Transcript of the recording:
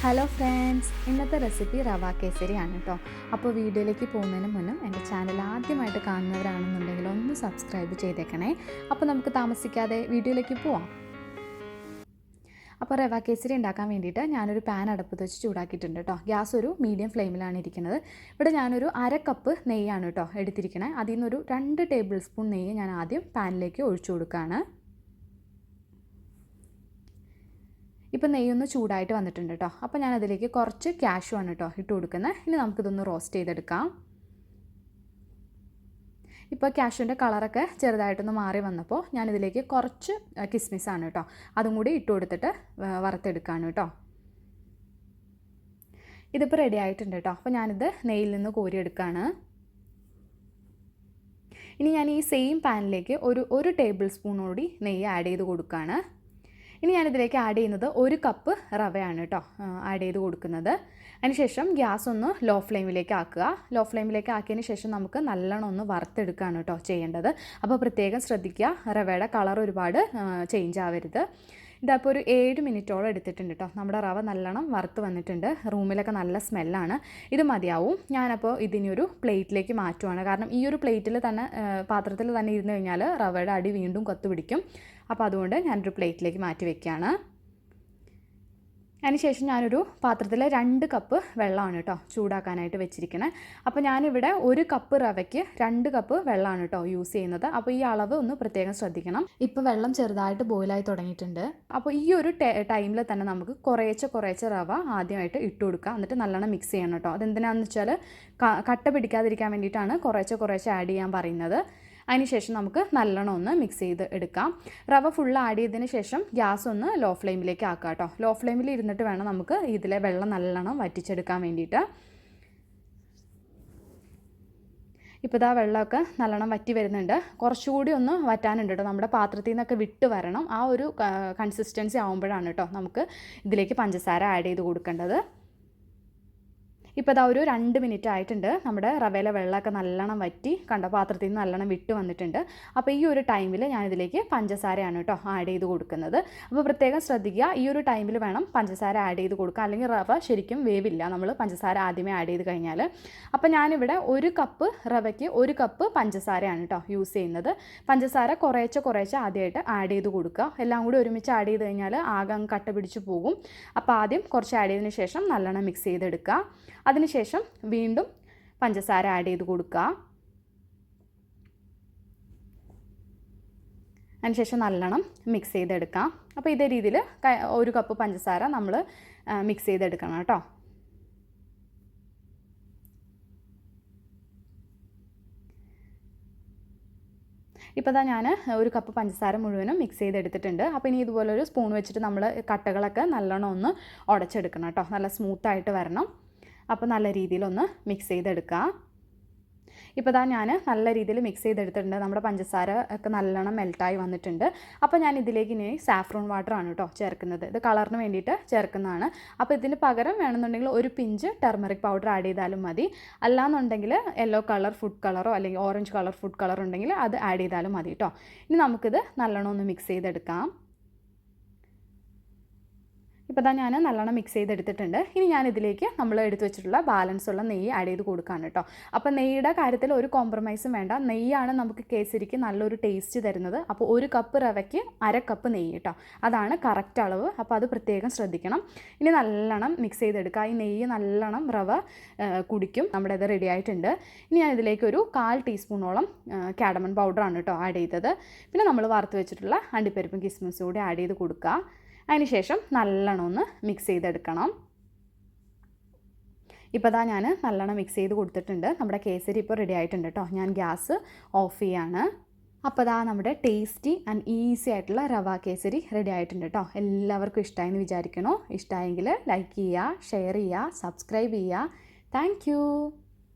Hello friends, ഇന്നത്തെ recipe റവ കേസരി ആണ് കേട്ടോ. അപ്പോൾ വീഡിയോയിലേക്ക് പോകുന്നതിന് മുന്നേ എൻ്റെ ചാനൽ ആദ്യമായിട്ട് കാണുന്നവരാണെന്നുണ്ടെങ്കിൽ ഒന്ന് സബ്സ്ക്രൈബ് ചെയ്തേക്കണേ. അപ്പോൾ നമുക്ക് താമസിക്കാതെ വീഡിയോയിലേക്ക് പോവാം. അപ്പോൾ റവ കേസരി ഉണ്ടാക്കാൻ വേണ്ടിയിട്ട് ഞാനൊരു പാൻ അടുപ്പത്ത് വെച്ച് ചൂടാക്കിയിട്ടുണ്ട് കേട്ടോ. ഗ്യാസ് ഒരു മീഡിയം ഫ്ലെയിമിലാണ് ഇരിക്കുന്നത്. ഇവിടെ ഞാനൊരു 1/2 കപ്പ് നെയ്യാണ് കേട്ടോ എടുത്തിരിക്കണേ. അതിൽ നിന്നൊരു 2 ടേബിൾ സ്പൂൺ നെയ്യ് ഞാൻ ആദ്യം പാനിലേക്ക് ഒഴിച്ചു കൊടുക്കുകയാണ്. ഇപ്പോൾ നെയ്യൊന്ന് ചൂടായിട്ട് വന്നിട്ടുണ്ട് കേട്ടോ. അപ്പോൾ ഞാനതിലേക്ക് കുറച്ച് കാഷ്യൂ ആണ് കേട്ടോ ഇട്ട് കൊടുക്കുന്നത്. ഇനി നമുക്കിതൊന്ന് റോസ്റ്റ് ചെയ്തെടുക്കാം. ഇപ്പോൾ കാഷ്യൂൻ്റെ കളറൊക്കെ ചെറുതായിട്ടൊന്ന് മാറി വന്നപ്പോൾ ഞാനിതിലേക്ക് കുറച്ച് കിസ്മിസാണ് കേട്ടോ അതും കൂടി ഇട്ട് കൊടുത്തിട്ട് വറുത്തെടുക്കുകയാണ് കേട്ടോ. ഇതിപ്പോൾ റെഡി ആയിട്ടുണ്ട് കേട്ടോ. അപ്പോൾ ഞാനിത് നെയ്യിൽ നിന്ന് കോരിയെടുക്കുകയാണ്. ഇനി ഞാൻ ഈ സെയിം പാനിലേക്ക് ഒരു ടേബിൾ സ്പൂൺ കൂടി നെയ്യ് ആഡ് ചെയ്ത് കൊടുക്കുകയാണ്. ഇനി ഞാനിതിലേക്ക് ആഡ് ചെയ്യുന്നത് 1 കപ്പ് റവയാണ് കേട്ടോ ആഡ് ചെയ്ത് കൊടുക്കുന്നത്. അതിനുശേഷം ഗ്യാസ് ഒന്ന് ലോ ഫ്ലെയിമിലേക്ക് ആക്കുക. ലോ ഫ്ലെയിമിലേക്ക് ആക്കിയതിന് ശേഷം നമുക്ക് നല്ലോണം ഒന്ന് വറുത്തെടുക്കുകയാണ് കേട്ടോ ചെയ്യേണ്ടത്. അപ്പോൾ പ്രത്യേകം ശ്രദ്ധിക്കുക, റവയുടെ കളർ ഒരുപാട് ചേഞ്ച് ആവരുത്. ഇതപ്പോൾ ഒരു 7 മിനിറ്റോളം എടുത്തിട്ടുണ്ട് കേട്ടോ. നമ്മുടെ റവ നല്ലോണം വറുത്ത് വന്നിട്ടുണ്ട്. റൂമിലൊക്കെ നല്ല സ്മെല്ലാണ്. ഇത് മതിയാവും. ഞാനപ്പോൾ ഇതിനൊരു പ്ലേറ്റിലേക്ക് മാറ്റുവാണ്. കാരണം ഈ ഒരു പ്ലേറ്റിൽ തന്നെ പാത്രത്തിൽ തന്നെ ഇരുന്ന് കഴിഞ്ഞാൽ റവയുടെ അടി വീണ്ടും കത്ത് പിടിക്കും. അപ്പോൾ അതുകൊണ്ട് ഞാനൊരു പ്ലേറ്റിലേക്ക് മാറ്റി വയ്ക്കുകയാണ്. അതിനുശേഷം ഞാനൊരു പാത്രത്തിൽ 2 കപ്പ് വെള്ളമാണ് കേട്ടോ ചൂടാക്കാനായിട്ട് വെച്ചിരിക്കണേ. അപ്പോൾ ഞാനിവിടെ 1 കപ്പ് റവയ്ക്ക് 2 കപ്പ് വെള്ളമാണ് കേട്ടോ യൂസ് ചെയ്യുന്നത്. അപ്പോൾ ഈ അളവ് ഒന്ന് പ്രത്യേകം ശ്രദ്ധിക്കണം. ഇപ്പോൾ വെള്ളം ചെറുതായിട്ട് ബോയിലായി തുടങ്ങിയിട്ടുണ്ട്. അപ്പോൾ ഈ ഒരു ടൈമിൽ തന്നെ നമുക്ക് കുറേശ്ശെ റവ ആദ്യമായിട്ട് ഇട്ട് കൊടുക്കുക. എന്നിട്ട് നല്ലോണം മിക്സ് ചെയ്യണം കേട്ടോ. അതെന്തിനാണെന്ന് വെച്ചാൽ കട്ട പിടിക്കാതിരിക്കാൻ വേണ്ടിയിട്ടാണ് കുറേശ്ശെ ആഡ് ചെയ്യാൻ പറയുന്നത്. അതിനുശേഷം നമുക്ക് നല്ലോണം ഒന്ന് മിക്സ് ചെയ്ത് എടുക്കാം. റവ ഫുള്ള് ആഡ് ചെയ്തതിന് ശേഷം ഗ്യാസ് ഒന്ന് ലോ ഫ്ലെയിമിലേക്ക് ആക്കാം കേട്ടോ. ലോ ഫ്ലെയിമിൽ ഇരുന്നിട്ട് വേണം നമുക്ക് ഇതിലെ വെള്ളം നല്ലോണം വറ്റിച്ചെടുക്കാൻ വേണ്ടിയിട്ട്. ഇപ്പോൾ ഇതാ വെള്ളമൊക്കെ നല്ലോണം വറ്റി വരുന്നുണ്ട്. കുറച്ചുകൂടി ഒന്ന് വറ്റാനുണ്ട് കേട്ടോ. നമ്മുടെ പാത്രത്തിൽ നിന്നൊക്കെ വിട്ട് വരണം. ആ ഒരു കൺസിസ്റ്റൻസി ആകുമ്പോഴാണ് കേട്ടോ നമുക്ക് ഇതിലേക്ക് പഞ്ചസാര ആഡ് ചെയ്ത് കൊടുക്കേണ്ടത്. ഇപ്പോൾ ഇതാ ഒരു 2 മിനിറ്റ് ആയിട്ടുണ്ട്. നമ്മുടെ റവയിലെ വെള്ളമൊക്കെ നല്ലോണം വറ്റി കണ്ട പാത്രത്തിൽ നിന്ന് നല്ലോണം വിട്ട് വന്നിട്ടുണ്ട്. അപ്പോൾ ഈ ഒരു ടൈമിൽ ഞാനിതിലേക്ക് പഞ്ചസാരയാണ് കേട്ടോ ആഡ് ചെയ്ത് കൊടുക്കുന്നത്. അപ്പോൾ പ്രത്യേകം ശ്രദ്ധിക്കുക, ഈ ഒരു ടൈമിൽ വേണം പഞ്ചസാര ആഡ് ചെയ്ത് കൊടുക്കുക. അല്ലെങ്കിൽ റവ ശരിക്കും വേവില്ല നമ്മൾ പഞ്ചസാര ആദ്യമേ ആഡ് ചെയ്ത് കഴിഞ്ഞാൽ. അപ്പോൾ ഞാനിവിടെ 1 കപ്പ് റവയ്ക്ക് 1 കപ്പ് പഞ്ചസാരയാണ് കേട്ടോ യൂസ് ചെയ്യുന്നത്. പഞ്ചസാര കുറേശ്ശെ ആദ്യമായിട്ട് ആഡ് ചെയ്ത് കൊടുക്കുക. എല്ലാം കൂടി ഒരുമിച്ച് ആഡ് ചെയ്ത് കഴിഞ്ഞാൽ ആകെ കട്ട പിടിച്ച് പോകും. അപ്പോൾ ആദ്യം കുറച്ച് ആഡ് ചെയ്തതിന് ശേഷം നല്ലോണം മിക്സ് ചെയ്തെടുക്കുക. അതിനുശേഷം വീണ്ടും പഞ്ചസാര ആഡ് ചെയ്ത് കൊടുക്കുക. അതിനുശേഷം നല്ലോണം മിക്സ് ചെയ്തെടുക്കാം. അപ്പോൾ ഇതേ രീതിയിൽ 1 കപ്പ് പഞ്ചസാര നമ്മൾ മിക്സ് ചെയ്തെടുക്കണം കേട്ടോ. ഇപ്പോൾ ഇതാ ഞാൻ 1 കപ്പ് പഞ്ചസാര മുഴുവനും മിക്സ് ചെയ്തെടുത്തിട്ടുണ്ട്. അപ്പോൾ ഇനി ഇതുപോലൊരു സ്പൂൺ വെച്ചിട്ട് നമ്മൾ കട്ടകളൊക്കെ നല്ലോണം ഒന്ന് ഉടച്ചെടുക്കണം കേട്ടോ. നല്ല സ്മൂത്തായിട്ട് വരണം. അപ്പോൾ നല്ല രീതിയിലൊന്ന് മിക്സ് ചെയ്തെടുക്കുക. ഇപ്പോൾ ഇതാ ഞാൻ നല്ല രീതിയിൽ മിക്സ് ചെയ്തെടുത്തിട്ടുണ്ട്. നമ്മുടെ പഞ്ചസാര ഒക്കെ നല്ലോണം മെൽട്ടായി വന്നിട്ടുണ്ട്. അപ്പോൾ ഞാൻ ഇതിലേക്ക് ഇനി സാഫ്രോൺ വാട്ടറാണ് കേട്ടോ ചേർക്കുന്നത്. ഇത് കളറിന് വേണ്ടിയിട്ട് ചേർക്കുന്നതാണ്. അപ്പോൾ ഇതിന് പകരം വേണമെന്നുണ്ടെങ്കിൽ ഒരു പിഞ്ച് ടെർമറിക് പൗഡർ ആഡ് ചെയ്താലും മതി. അല്ലാന്നുണ്ടെങ്കിൽ യെല്ലോ കളർ ഫുഡ് കളറോ അല്ലെങ്കിൽ ഓറഞ്ച് കളർ ഫുഡ് കളർ ഉണ്ടെങ്കിൽ അത് ആഡ് ചെയ്താലും മതി കേട്ടോ. ഇനി നമുക്കിത് നല്ലോണം ഒന്ന് മിക്സ് ചെയ്തെടുക്കാം. ഇപ്പോൾ ഇതാ ഞാൻ നല്ലോണം മിക്സ് ചെയ്തെടുത്തിട്ടുണ്ട്. ഇനി ഞാനിതിലേക്ക് നമ്മൾ എടുത്തു വെച്ചിട്ടുള്ള ബാലൻസ് ഉള്ള നെയ്യ് ആഡ് ചെയ്ത് കൊടുക്കുകയാണ് കേട്ടോ. അപ്പോൾ നെയ്യുടെ കാര്യത്തിൽ ഒരു കോംപ്രമൈസും വേണ്ട. നെയ്യാണ് നമുക്ക് കേസരിക്ക് നല്ലൊരു ടേസ്റ്റ് തരുന്നത്. അപ്പോൾ 1 കപ്പ് റവയ്ക്ക് 1/2 കപ്പ് നെയ്യ് കേട്ടോ. അതാണ് കറക്റ്റ് അളവ്. അപ്പോൾ അത് പ്രത്യേകം ശ്രദ്ധിക്കണം. ഇനി നല്ലോണം മിക്സ് ചെയ്തെടുക്കുക. ഈ നെയ്യ് നല്ലോണം റവ കുടിക്കും. നമ്മുടെ ഇത് റെഡി ആയിട്ടുണ്ട്. ഇനി ഞാൻ ഇതിലേക്ക് ഒരു 1/4 ടീസ്പൂണോളം കാഡമൺ പൗഡറാണ് കേട്ടോ ആഡ് ചെയ്തത്. പിന്നെ നമ്മൾ വറുത്ത് വെച്ചിട്ടുള്ള അണ്ടിപ്പരിപ്പും കിസ്മിസും കൂടി ആഡ് ചെയ്ത് കൊടുക്കുക. അതിനുശേഷം നല്ലോണം ഒന്ന് മിക്സ് ചെയ്തെടുക്കണം. ഇപ്പോൾ ഇതാ ഞാൻ നല്ലോണം മിക്സ് ചെയ്ത് കൊടുത്തിട്ടുണ്ട്. നമ്മുടെ കേസരി ഇപ്പോൾ റെഡി ആയിട്ടുണ്ട് കേട്ടോ. ഞാൻ ഗ്യാസ് ഓഫ് ചെയ്യാണ്. അപ്പോൾ ഇതാ നമ്മുടെ ടേസ്റ്റി ആൻഡ് ഈസി ആയിട്ടുള്ള റവ കേസരി റെഡി ആയിട്ടുണ്ട് കേട്ടോ. എല്ലാവർക്കും ഇഷ്ടമായെന്ന് വിചാരിക്കണോ? ഇഷ്ടമായെങ്കിൽ ലൈക്ക് ചെയ്യുക, ഷെയർ ചെയ്യുക, സബ്സ്ക്രൈബ് ചെയ്യുക. താങ്ക്